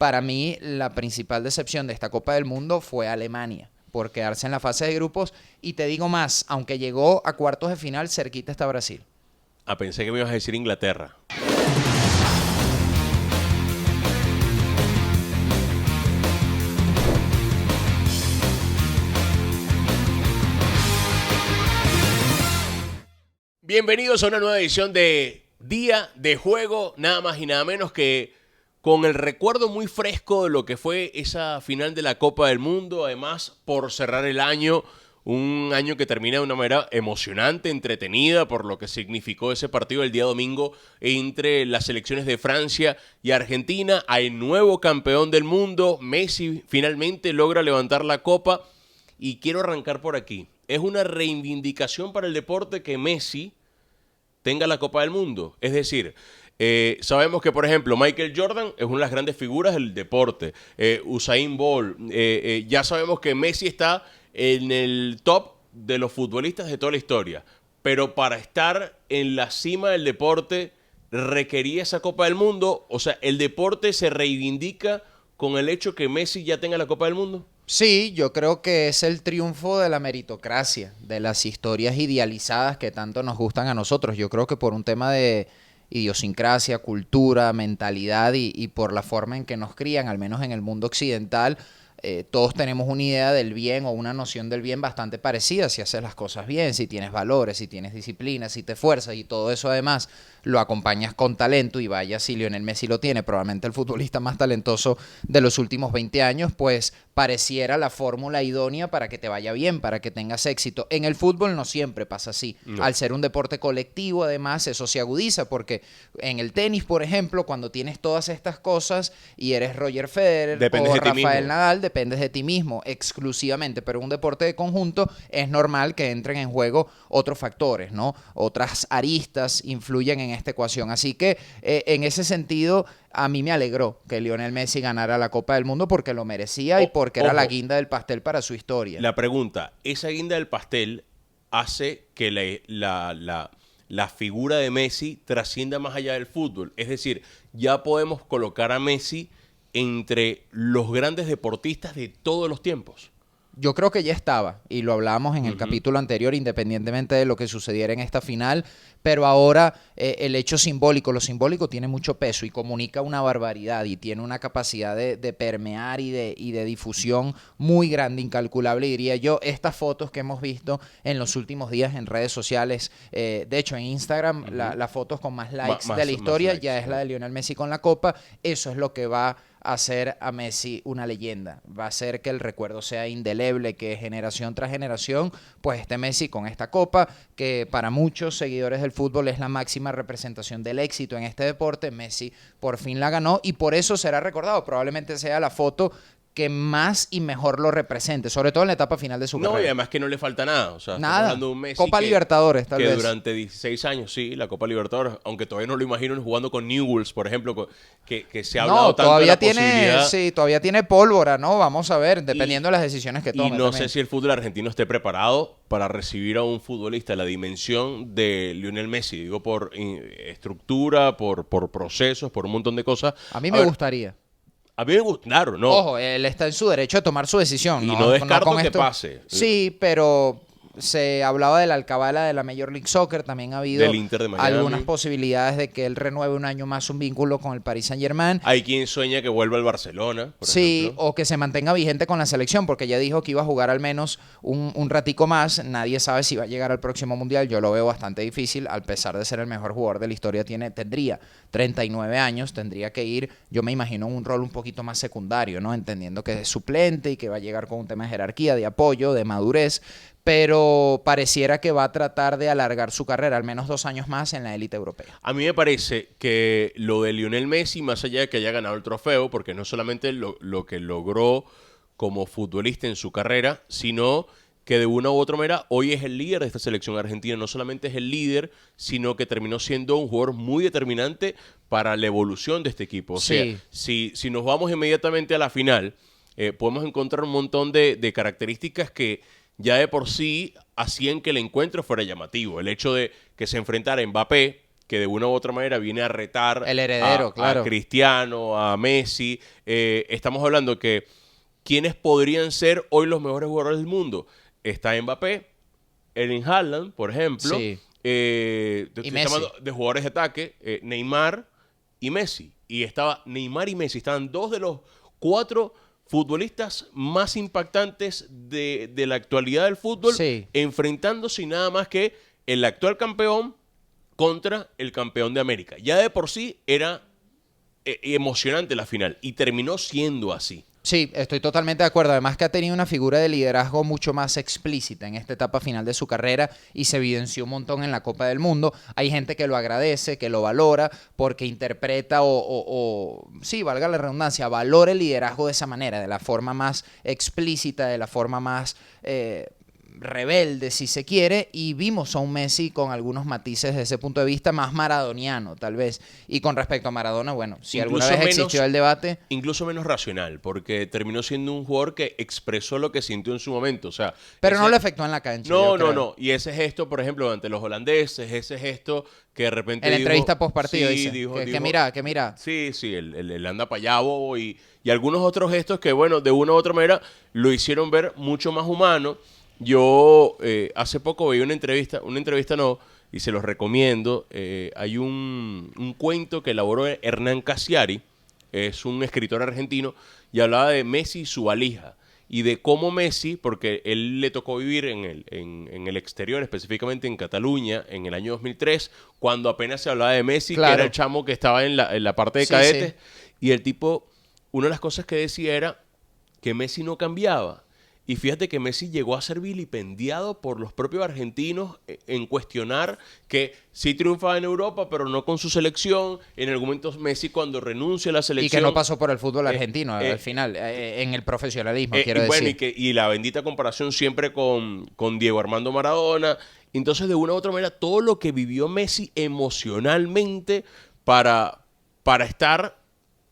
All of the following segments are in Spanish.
para mí la principal decepción de esta Copa del Mundo fue Alemania, por quedarse en la fase de grupos. Y te digo más, aunque llegó a cuartos de final, cerquita está Brasil. Pensé que me ibas a decir Inglaterra. Bienvenidos a una nueva edición de Día de Juego, nada más y nada menos que con el recuerdo muy fresco de lo que fue esa final de la Copa del Mundo, además por cerrar el año, un año que termina de una manera emocionante, entretenida, por lo que significó ese partido el día domingo entre las selecciones de Francia y Argentina. Hay nuevo campeón del mundo, Messi finalmente logra levantar la copa y quiero arrancar por aquí. Es una reivindicación para el deporte que Messi tenga la Copa del Mundo. Es decir, sabemos que, por ejemplo, Michael Jordan es una de las grandes figuras del deporte. Usain Bolt. Ya sabemos que Messi está en el top de los futbolistas de toda la historia. Pero para estar en la cima del deporte requería esa Copa del Mundo. O sea, ¿el deporte se reivindica con el hecho que Messi ya tenga la Copa del Mundo? Sí, yo creo que es el triunfo de la meritocracia, de las historias idealizadas que tanto nos gustan a nosotros. Yo creo que por un tema de idiosincrasia, cultura, mentalidad y por la forma en que nos crían, al menos en el mundo occidental, todos tenemos una idea del bien o una noción del bien bastante parecida. Si haces las cosas bien, si tienes valores, si tienes disciplina, si te esfuerzas y todo eso además lo acompañas con talento, y vaya si Lionel Messi lo tiene, probablemente el futbolista más talentoso de los últimos 20 años, pues pareciera la fórmula idónea para que te vaya bien, para que tengas éxito. En el fútbol no siempre pasa así. No. Al ser un deporte colectivo, además, eso se agudiza, porque en el tenis, por ejemplo, cuando tienes todas estas cosas y eres Roger Federer o Rafael Nadal, dependes de ti mismo exclusivamente, pero en un deporte de conjunto es normal que entren en juego otros factores, ¿no? Otras aristas influyen en esta ecuación. Así que en ese sentido, a mí me alegró que Lionel Messi ganara la Copa del Mundo porque lo merecía y porque era la guinda del pastel para su historia. La pregunta, ¿esa guinda del pastel hace que la figura de Messi trascienda más allá del fútbol? Es decir, ya podemos colocar a Messi entre los grandes deportistas de todos los tiempos. Yo creo que ya estaba, y lo hablábamos en el capítulo anterior, independientemente de lo que sucediera en esta final, pero ahora el hecho simbólico, lo simbólico tiene mucho peso y comunica una barbaridad y tiene una capacidad de permear y de difusión muy grande, incalculable, diría yo. Estas fotos que hemos visto en los últimos días en redes sociales, de hecho en Instagram, las fotos con más likes de la historia ya es la de Lionel Messi con la copa. Eso es lo que va hacer a Messi una leyenda, va a hacer que el recuerdo sea indeleble, que generación tras generación, pues este Messi con esta copa, que para muchos seguidores del fútbol es la máxima representación del éxito en este deporte, Messi por fin la ganó y por eso será recordado, probablemente sea la foto que más y mejor lo represente, sobre todo en la etapa final de su carrera. No, y además que no le falta nada. O sea, nada. Hablando de un Messi Copa Libertadores, tal vez. Que durante 16 años, sí, la Copa Libertadores, aunque todavía no lo imagino jugando con Newell's, por ejemplo, que se ha hablado tanto de la posibilidad. Sí, todavía tiene pólvora, ¿no? Vamos a ver, dependiendo de las decisiones que tome. Y no sé si el fútbol argentino esté preparado para recibir a un futbolista de la dimensión de Lionel Messi. Digo, por estructura, por procesos, por un montón de cosas. A mí me gustaría. A mí me gusta, claro, no. Ojo, él está en su derecho de tomar su decisión. Y no descarto que pase. Sí, pero se hablaba de la alcabala de la Major League Soccer. También ha habido del Inter de Miami, algunas posibilidades de que él renueve un año más un vínculo con el Paris Saint-Germain. Hay quien sueña que vuelva al Barcelona, por ejemplo. O que se mantenga vigente con la selección, porque ya dijo que iba a jugar al menos un ratico más. Nadie sabe si va a llegar al próximo Mundial. Yo lo veo bastante difícil, a pesar de ser el mejor jugador de la historia. Tendría 39 años, tendría que ir, yo me imagino, un rol un poquito más secundario, ¿no? Entendiendo que es suplente y que va a llegar con un tema de jerarquía, de apoyo, de madurez, pero pareciera que va a tratar de alargar su carrera al menos 2 años más en la élite europea. A mí me parece que lo de Lionel Messi, más allá de que haya ganado el trofeo, porque no solamente lo que logró como futbolista en su carrera, sino que de una u otra manera hoy es el líder de esta selección argentina. No solamente es el líder, sino que terminó siendo un jugador muy determinante para la evolución de este equipo. O sea, si nos vamos inmediatamente a la final, podemos encontrar un montón de características que ya de por sí hacían que el encuentro fuera llamativo. El hecho de que se enfrentara Mbappé, que de una u otra manera viene a retar el heredero, claro, a Cristiano, a Messi. Estamos hablando que ¿quiénes podrían ser hoy los mejores jugadores del mundo? Está Mbappé, Erling Haaland, por ejemplo. Sí. Estoy hablando de jugadores de ataque, Neymar y Messi. Y estaba Neymar y Messi. Estaban dos de los 4 futbolistas más impactantes de la actualidad del fútbol, enfrentándose y nada más que el actual campeón contra el campeón de América. Ya de por sí era emocionante la final y terminó siendo así. Sí, estoy totalmente de acuerdo. Además que ha tenido una figura de liderazgo mucho más explícita en esta etapa final de su carrera y se evidenció un montón en la Copa del Mundo. Hay gente que lo agradece, que lo valora, porque interpreta sí, valga la redundancia, valora el liderazgo de esa manera, de la forma más explícita, de la forma más rebelde, si se quiere, y vimos a un Messi con algunos matices desde ese punto de vista más maradoniano, tal vez. Y con respecto a Maradona, bueno, si incluso alguna vez existió el debate... Incluso menos racional, porque terminó siendo un jugador que expresó lo que sintió en su momento. O sea, pero no lo efectuó en la cancha. No. Y ese gesto, por ejemplo, ante los holandeses, ese gesto que de repente en la entrevista post partido sí, dice, que mira. Sí, el anda para allá, bobo, y algunos otros gestos que, bueno, de una u otra manera lo hicieron ver mucho más humano. Yo hace poco veía una entrevista no, y se los recomiendo. Hay un cuento que elaboró Hernán Casiari, es un escritor argentino, y hablaba de Messi y su valija, y de cómo Messi, porque él le tocó vivir en el exterior, específicamente en Cataluña, en el año 2003, cuando apenas se hablaba de Messi, claro, que era el chamo que estaba en la parte de cadetes, sí. Y el tipo, una de las cosas que decía era que Messi no cambiaba. Y fíjate que Messi llegó a ser vilipendiado por los propios argentinos en cuestionar que sí triunfaba en Europa, pero no con su selección. En algún momento Messi, cuando renuncia a la selección... Y que no pasó por el fútbol argentino al final, en el profesionalismo, quiero decir. Bueno, y la bendita comparación siempre con Diego Armando Maradona. Entonces, de una u otra manera, todo lo que vivió Messi emocionalmente para estar...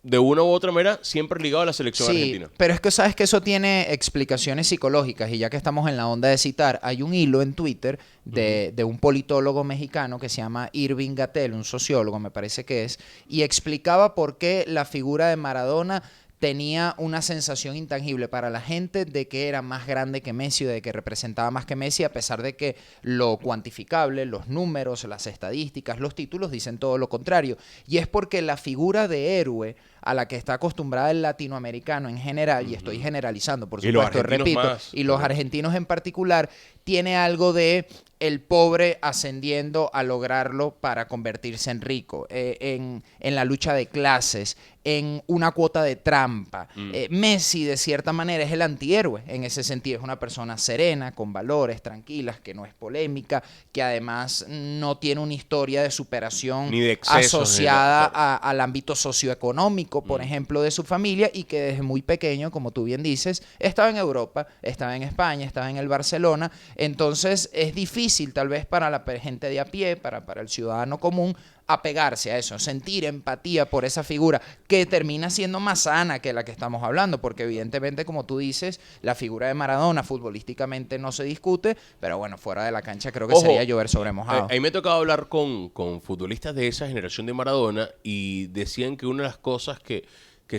de una u otra manera, siempre ligado a la selección argentina. Pero es que sabes que eso tiene explicaciones psicológicas, y ya que estamos en la onda de citar, hay un hilo en Twitter de un politólogo mexicano que se llama Irving Gatell, un sociólogo me parece que es, y explicaba por qué la figura de Maradona tenía una sensación intangible para la gente de que era más grande que Messi, de que representaba más que Messi, a pesar de que lo cuantificable, los números, las estadísticas, los títulos dicen todo lo contrario. Y es porque la figura de héroe a la que está acostumbrada el latinoamericano en general, y estoy generalizando, por supuesto, repito, y los argentinos en particular, tiene algo de el pobre ascendiendo a lograrlo para convertirse en rico, en la lucha de clases, en una cuota de trampa. Messi, de cierta manera, es el antihéroe en ese sentido. Es una persona serena, con valores, tranquilas, que no es polémica, que además no tiene una historia de superación ni de excesos, asociada al ámbito socioeconómico, por ejemplo, de su familia, y que desde muy pequeño, como tú bien dices, estaba en Europa, estaba en España, estaba en el Barcelona. Entonces es difícil tal vez para la gente de a pie, para el ciudadano común, apegarse a eso, sentir empatía por esa figura que termina siendo más sana que la que estamos hablando, porque evidentemente, como tú dices, la figura de Maradona futbolísticamente no se discute, pero bueno, fuera de la cancha creo que sería llover sobre mojado. A mí me ha tocado hablar con futbolistas de esa generación de Maradona, y decían que una de las cosas que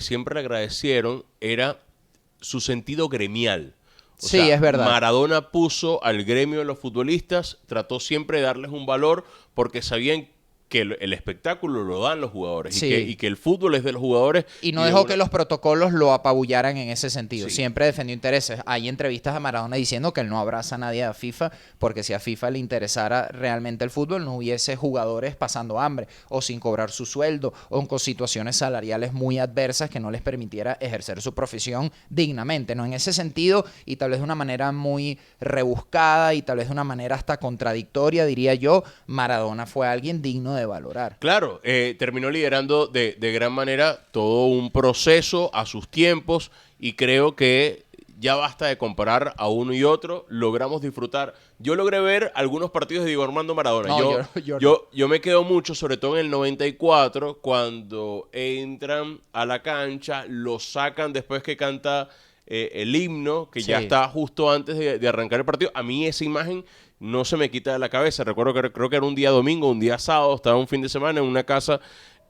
siempre le agradecieron era su sentido gremial. O sea, es verdad. Maradona puso al gremio de los futbolistas, trató siempre de darles un valor, porque sabían que el espectáculo lo dan los jugadores, y que el fútbol es de los jugadores. Y no dejó que los protocolos lo apabullaran en ese sentido. Siempre defendió intereses. Hay entrevistas a Maradona diciendo que él no abraza a nadie a FIFA, porque si a FIFA le interesara realmente el fútbol, no hubiese jugadores pasando hambre, o sin cobrar su sueldo, o con situaciones salariales muy adversas que no les permitiera ejercer su profesión dignamente, ¿no? En ese sentido, y tal vez de una manera muy rebuscada, y tal vez de una manera hasta contradictoria, diría yo, Maradona fue alguien digno de valorar. Claro, terminó liderando de gran manera todo un proceso a sus tiempos, y creo que ya basta de comparar a uno y otro. Logramos disfrutar. Yo logré ver algunos partidos de Diego Armando Maradona. Yo me quedo mucho, sobre todo en el 94, cuando entran a la cancha, lo sacan después que canta el himno, que ya Sí. está justo antes de arrancar el partido. A mí esa imagen no se me quita de la cabeza. Recuerdo que creo que era un día domingo, un día sábado, estaba un fin de semana en una casa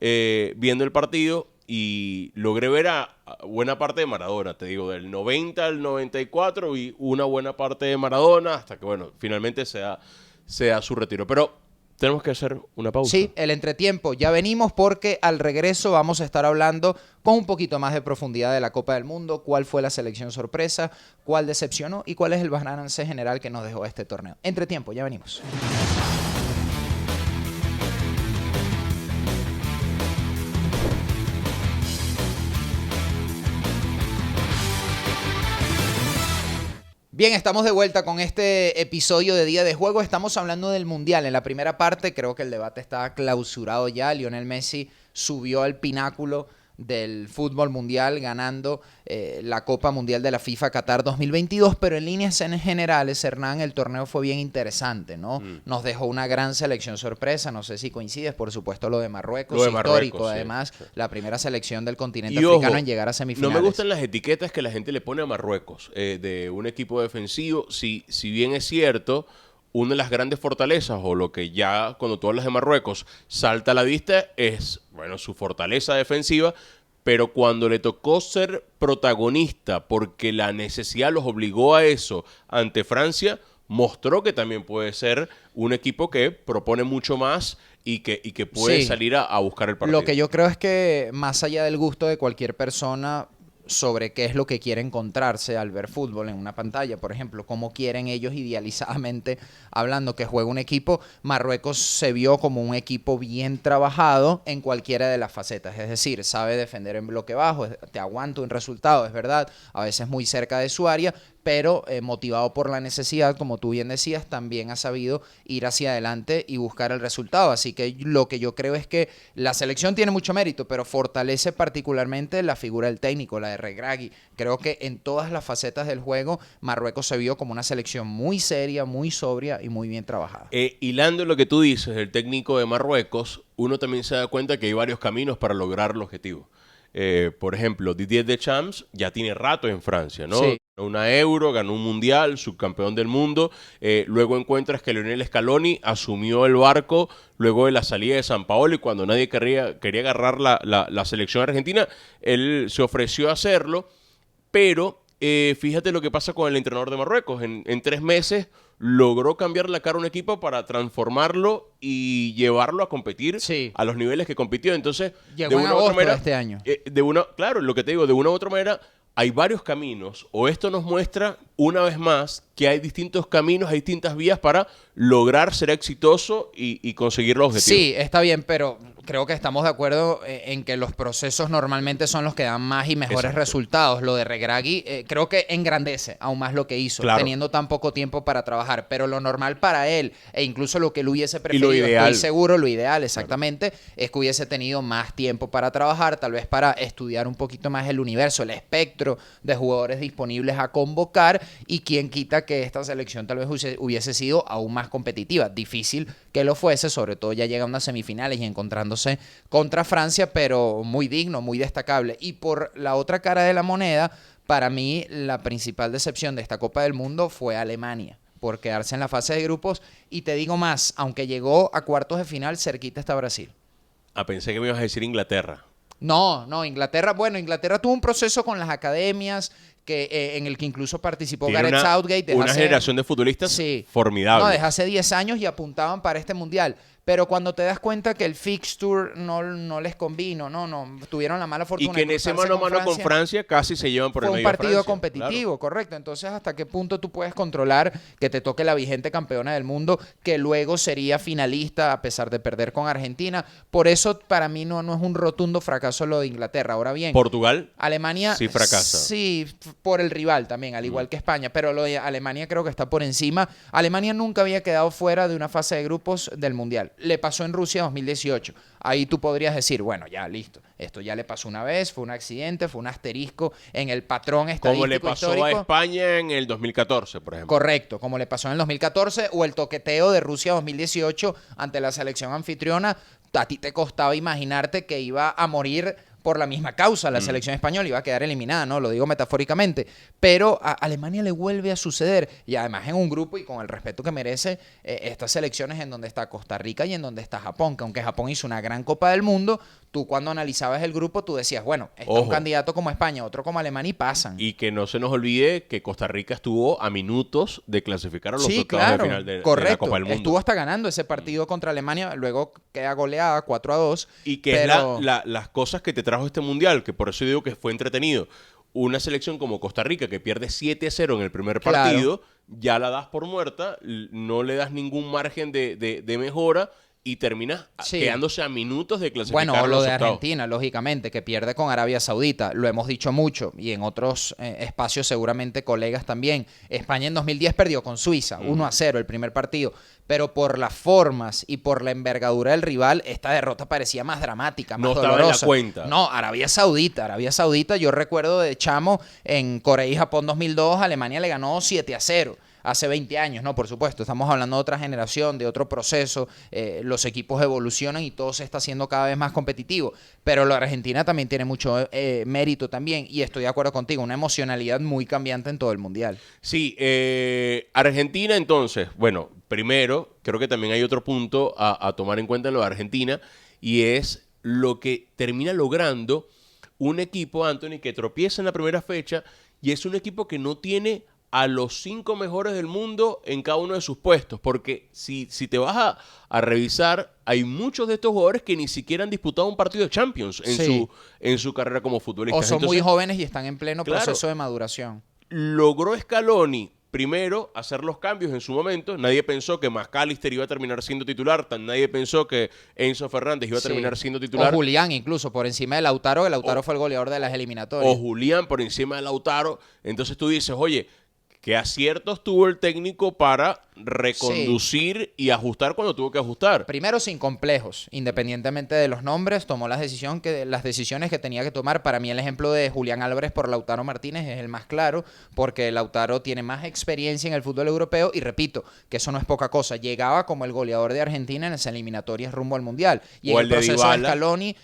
viendo el partido y logré ver a buena parte de Maradona, te digo, del 90 al 94 y una buena parte de Maradona hasta que, bueno, finalmente se da su retiro. Pero tenemos que hacer una pausa. Sí, el entretiempo. Ya venimos porque al regreso vamos a estar hablando con un poquito más de profundidad de la Copa del Mundo, cuál fue la selección sorpresa, cuál decepcionó y cuál es el balance general que nos dejó este torneo. Entretiempo, ya venimos. Bien, estamos de vuelta con este episodio de Día de Juego. Estamos hablando del Mundial. En la primera parte creo que el debate está clausurado ya. Lionel Messi subió al pináculo del fútbol mundial ganando la Copa Mundial de la FIFA Qatar 2022, pero en líneas generales, Hernán, el torneo fue bien interesante, ¿no? Nos dejó una gran selección sorpresa, no sé si coincides, por supuesto lo de Marruecos, histórico, sí, además, sí. la primera selección del continente Y africano ojo, en llegar a semifinales. no me gustan las etiquetas que la gente le pone a Marruecos de un equipo defensivo. Si bien es cierto, una de las grandes fortalezas, o lo que ya cuando tú hablas de Marruecos salta a la vista, es, bueno, su fortaleza defensiva, pero cuando le tocó ser protagonista porque la necesidad los obligó a eso ante Francia, mostró que también puede ser un equipo que propone mucho más y que puede Sí. salir a buscar el partido. Lo que yo creo es que más allá del gusto de cualquier persona sobre qué es lo que quiere encontrarse al ver fútbol en una pantalla, por ejemplo, cómo quieren ellos idealizadamente hablando que juega un equipo, Marruecos se vio como un equipo bien trabajado en cualquiera de las facetas, es decir, sabe defender en bloque bajo, te aguanta un resultado, es verdad, a veces muy cerca de su área, pero motivado por la necesidad, como tú bien decías, también ha sabido ir hacia adelante y buscar el resultado. Así que lo que yo creo es que la selección tiene mucho mérito, pero fortalece particularmente la figura del técnico, la de Regragui. Creo que en todas las facetas del juego, Marruecos se vio como una selección muy seria, muy sobria y muy bien trabajada. Hilando lo que tú dices, el técnico de Marruecos, uno también se da cuenta que hay varios caminos para lograr el objetivo. Por ejemplo, Didier Deschamps ya tiene rato en Francia, ¿no? Sí. Ganó una Euro, ganó un Mundial, subcampeón del mundo. Luego encuentras que Lionel Scaloni asumió el barco luego de la salida de Sampaoli, cuando nadie quería agarrar la selección argentina. Él se ofreció a hacerlo, pero fíjate lo que pasa con el entrenador de Marruecos. En 3 meses logró cambiar la cara a un equipo para transformarlo y llevarlo a competir Sí. a los niveles que compitió. Entonces, Llegó en agosto de este año. claro, lo que te digo, de una u otra manera, hay varios caminos, o esto nos muestra una vez más que hay distintos caminos, hay distintas vías para lograr ser exitoso y conseguir los objetivos. Sí, está bien, pero creo que estamos de acuerdo en que los procesos normalmente son los que dan más y mejores Exacto. resultados. Lo de Regragui creo que engrandece aún más lo que hizo, Claro. teniendo tan poco tiempo para trabajar. Pero lo normal para él, e incluso lo que él hubiese preferido, ideal. estoy seguro, lo ideal exactamente, es que hubiese tenido más tiempo para trabajar, tal vez para estudiar un poquito más el universo, el espectro de jugadores disponibles a convocar, y quién quita que esta selección tal vez hubiese sido aún más competitiva. Difícil que lo fuese, sobre todo ya llegando a semifinales y encontrándose contra Francia, pero muy digno, muy destacable. Y por la otra cara de la moneda, para mí la principal decepción de esta Copa del Mundo fue Alemania, por quedarse en la fase de grupos, y te digo más, aunque llegó a cuartos de final, cerquita está Brasil. Pensé que me ibas a decir Inglaterra. No, Inglaterra tuvo un proceso con las academias en el que incluso participó Tiene Gareth Southgate. desde una generación de futbolistas Sí. formidable. No, desde hace 10 años y apuntaban para este mundial. Pero cuando te das cuenta que el fixture no les convino, tuvieron la mala Y fortuna que en de ese cruzarse mano a mano con Francia casi se llevan por el fue un medio de partido Francia. competitivo, correcto. Entonces, ¿hasta qué punto tú puedes controlar que te toque la vigente campeona del mundo, que luego sería finalista a pesar de perder con Argentina? Por eso, para mí, no es un rotundo fracaso lo de Inglaterra. Ahora bien, Portugal Alemania sí fracasa. Sí, por el rival también, al igual que España, pero lo de Alemania creo que está por encima. Alemania nunca había quedado fuera de una fase de grupos del Mundial. Le pasó en Rusia 2018. Ahí tú podrías decir, bueno, ya listo. Esto ya le pasó una vez, fue un accidente, fue un asterisco en el patrón estadístico como le pasó histórico. a España en el 2014, por ejemplo. Correcto, como le pasó en el 2014 o el toqueteo de Rusia 2018 ante la selección anfitriona. A ti te costaba imaginarte que iba a morir por la misma causa. La selección española iba a quedar eliminada, ¿no? Lo digo metafóricamente. Pero a Alemania le vuelve a suceder. Y además en un grupo, y con el respeto que merece, estas selecciones en donde está Costa Rica y en donde está Japón, que aunque Japón hizo una gran Copa del Mundo, tú cuando analizabas el grupo, tú decías, bueno, está un candidato como España, otro como Alemania y pasan. Y que no se nos olvide que Costa Rica estuvo a minutos de clasificar a los octavos de final de la Copa del Mundo. Estuvo hasta ganando ese partido contra Alemania, luego queda goleada 4-2. Y que es las cosas que te trajo este Mundial, que por eso digo que fue entretenido. Una selección como Costa Rica que pierde 7-0 en el primer partido, ya la das por muerta, no le das ningún margen de mejora y terminas quedándose a minutos de clasificar. Bueno, o lo de Argentina, lógicamente, que pierde con Arabia Saudita. Lo hemos dicho mucho y en otros espacios seguramente colegas también. España en 2010 perdió con Suiza, 1-0 el primer partido. Pero por las formas y por la envergadura del rival, esta derrota parecía más dramática, más dolorosa. No estaba en la cuenta. No, Arabia Saudita, yo recuerdo de chamo en Corea y Japón 2002, Alemania le ganó 7-0. Hace 20 años, ¿no? Por supuesto, estamos hablando de otra generación, de otro proceso, los equipos evolucionan y todo se está haciendo cada vez más competitivo, pero la Argentina también tiene mucho mérito también, y estoy de acuerdo contigo, una emocionalidad muy cambiante en todo el Mundial. Sí, Argentina entonces, bueno, primero, creo que también hay otro punto a tomar en cuenta en lo de Argentina, y es lo que termina logrando un equipo, Anthony, que tropieza en la primera fecha, y es un equipo que no tiene a los 5 mejores del mundo en cada uno de sus puestos, porque si te vas a revisar, hay muchos de estos jugadores que ni siquiera han disputado un partido de Champions en su carrera como futbolistas. O son muy jóvenes y están en pleno proceso de maduración. Logró Scaloni primero hacer los cambios en su momento. Nadie pensó que McAllister iba a terminar siendo titular, nadie pensó que Enzo Fernández iba a terminar siendo titular. O Julián incluso, por encima de Lautaro, que Lautaro fue el goleador de las eliminatorias. O Julián por encima de Lautaro. Entonces tú dices, oye, ¿qué aciertos tuvo el técnico para reconducir y ajustar cuando tuvo que ajustar? Primero, sin complejos, independientemente de los nombres, tomó las decisiones que tenía que tomar. Para mí el ejemplo de Julián Álvarez por Lautaro Martínez es el más claro, porque Lautaro tiene más experiencia en el fútbol europeo y repito, que eso no es poca cosa. Llegaba como el goleador de Argentina en las eliminatorias rumbo al Mundial. Y o en el proceso de Scaloni,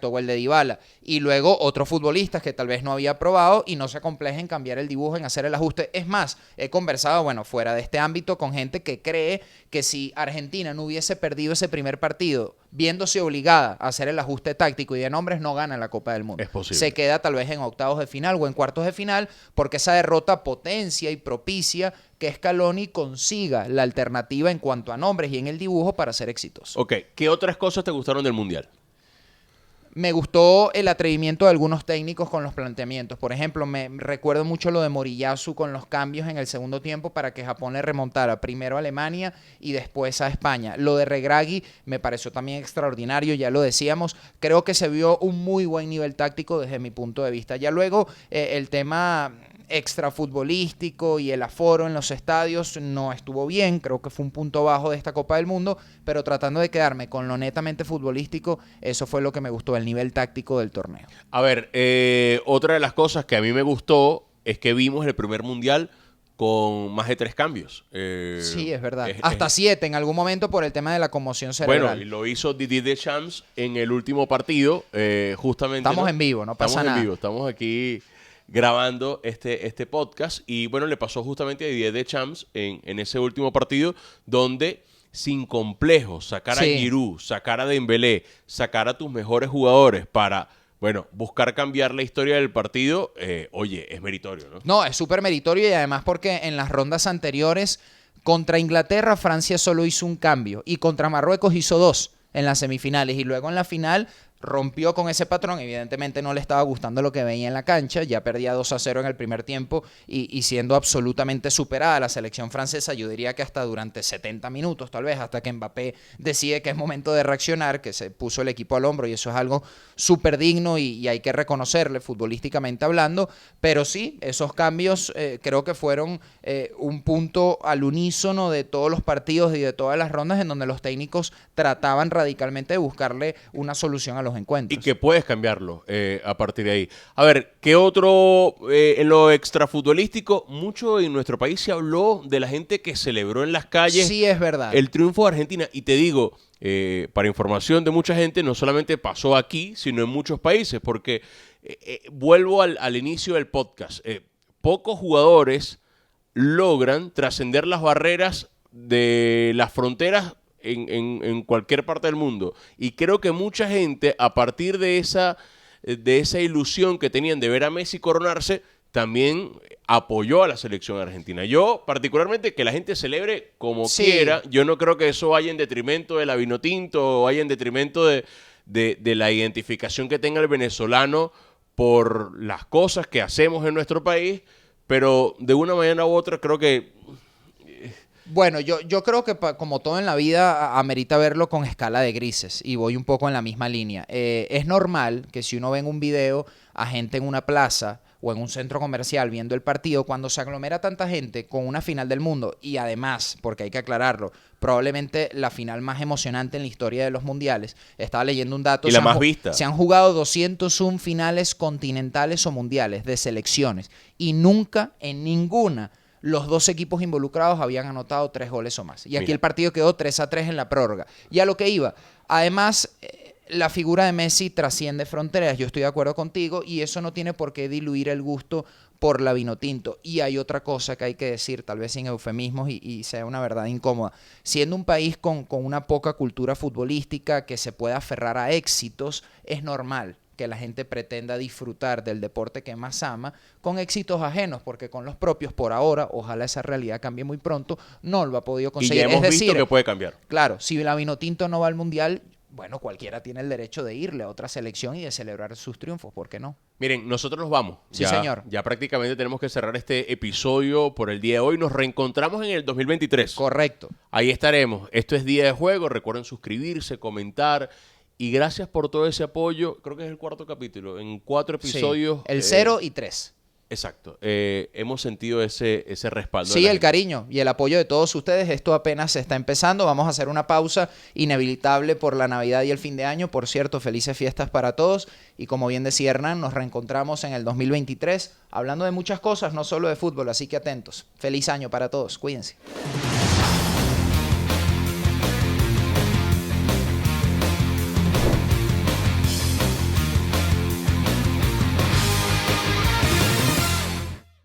o el de Dybala. Y luego otros futbolistas que tal vez no había probado y no se acompleja en cambiar el dibujo, en hacer el ajuste. Es más, he conversado, fuera de este ámbito, con gente que cree que si Argentina no hubiese perdido ese primer partido, viéndose obligada a hacer el ajuste táctico y de nombres, no gana la Copa del Mundo. Es posible. Se queda tal vez en octavos de final o en cuartos de final, porque esa derrota potencia y propicia que Scaloni consiga la alternativa en cuanto a nombres y en el dibujo para ser exitoso. Ok, ¿qué otras cosas te gustaron del Mundial? Me gustó el atrevimiento de algunos técnicos con los planteamientos. Por ejemplo, me recuerdo mucho lo de Moriyasu con los cambios en el segundo tiempo para que Japón le remontara primero a Alemania y después a España. Lo de Regragui me pareció también extraordinario, ya lo decíamos. Creo que se vio un muy buen nivel táctico desde mi punto de vista. Ya luego el tema extrafutbolístico y el aforo en los estadios no estuvo bien, creo que fue un punto bajo de esta Copa del Mundo, pero tratando de quedarme con lo netamente futbolístico, eso fue lo que me gustó, el nivel táctico del torneo. A ver, otra de las cosas que a mí me gustó es que vimos el primer Mundial con más de 3 cambios. Sí, es verdad. Hasta 7 en algún momento por el tema de la conmoción cerebral. Bueno, y lo hizo Didier Deschamps en el último partido, justamente. Estamos en vivo, no pasa nada. Estamos en vivo, estamos aquí grabando este podcast y bueno, le pasó justamente a Didier Deschamps en ese último partido donde sin complejos sacar a Giroud, sacar a Dembélé, sacar a tus mejores jugadores para, buscar cambiar la historia del partido, oye, es meritorio, ¿no? No, es súper meritorio y además porque en las rondas anteriores contra Inglaterra Francia solo hizo un cambio y contra Marruecos hizo 2 en las semifinales y luego en la final rompió con ese patrón, evidentemente no le estaba gustando lo que veía en la cancha, ya perdía 2-0 en el primer tiempo y siendo absolutamente superada la selección francesa, yo diría que hasta durante 70 minutos tal vez, hasta que Mbappé decide que es momento de reaccionar, que se puso el equipo al hombro y eso es algo súper digno y hay que reconocerle futbolísticamente hablando, pero sí, esos cambios creo que fueron un punto al unísono de todos los partidos y de todas las rondas en donde los técnicos trataban radicalmente de buscarle una solución a los los encuentros. Y que puedes cambiarlo a partir de ahí. A ver, ¿qué otro en lo extrafutbolístico? Mucho en nuestro país se habló de la gente que celebró en las calles. Sí, es verdad. El triunfo de Argentina. Y te digo, para información de mucha gente, no solamente pasó aquí, sino en muchos países, porque vuelvo al inicio del podcast. Pocos jugadores logran trascender las barreras de las fronteras en cualquier parte del mundo. Y creo que mucha gente, a partir de esa ilusión que tenían de ver a Messi coronarse, también apoyó a la selección argentina. Yo, particularmente, que la gente celebre como quiera. Yo no creo que eso vaya en detrimento de la Vinotinto o vaya en detrimento de la identificación que tenga el venezolano por las cosas que hacemos en nuestro país, pero de una manera u otra creo que... Bueno, yo creo que como todo en la vida amerita verlo con escala de grises y voy un poco en la misma línea. Es normal que si uno ve en un video a gente en una plaza o en un centro comercial viendo el partido, cuando se aglomera tanta gente con una final del mundo y además, porque hay que aclararlo, probablemente la final más emocionante en la historia de los mundiales. Estaba leyendo un dato. Y la más vista. Se han jugado 201 finales continentales o mundiales de selecciones y nunca en ninguna los dos equipos involucrados habían anotado 3 goles o más. Y aquí el partido quedó 3-3 en la prórroga. Y a lo que iba. Además, la figura de Messi trasciende fronteras. Yo estoy de acuerdo contigo y eso no tiene por qué diluir el gusto por la Vinotinto. Y hay otra cosa que hay que decir, tal vez sin eufemismos y sea una verdad incómoda. Siendo un país con una poca cultura futbolística que se pueda aferrar a éxitos, es normal que la gente pretenda disfrutar del deporte que más ama con éxitos ajenos, porque con los propios por ahora, ojalá esa realidad cambie muy pronto, no lo ha podido conseguir. Y ya hemos visto que puede cambiar. Claro, si la Vinotinto no va al Mundial, bueno, cualquiera tiene el derecho de irle a otra selección y de celebrar sus triunfos, ¿por qué no? Miren, nosotros nos vamos. Sí, señor. Ya prácticamente tenemos que cerrar este episodio por el día de hoy. Nos reencontramos en el 2023. Correcto. Ahí estaremos. Esto es Día de Juego. Recuerden suscribirse, comentar. Y gracias por todo ese apoyo. Creo que es el 4º capítulo. En 4 episodios. Sí, el 0 y 3. Exacto. Hemos sentido ese respaldo. Sí, el cariño y el apoyo de todos ustedes. Esto apenas se está empezando. Vamos a hacer una pausa inevitable por la Navidad y el fin de año. Por cierto, felices fiestas para todos. Y como bien decía Hernán, nos reencontramos en el 2023 hablando de muchas cosas, no solo de fútbol. Así que atentos. Feliz año para todos. Cuídense.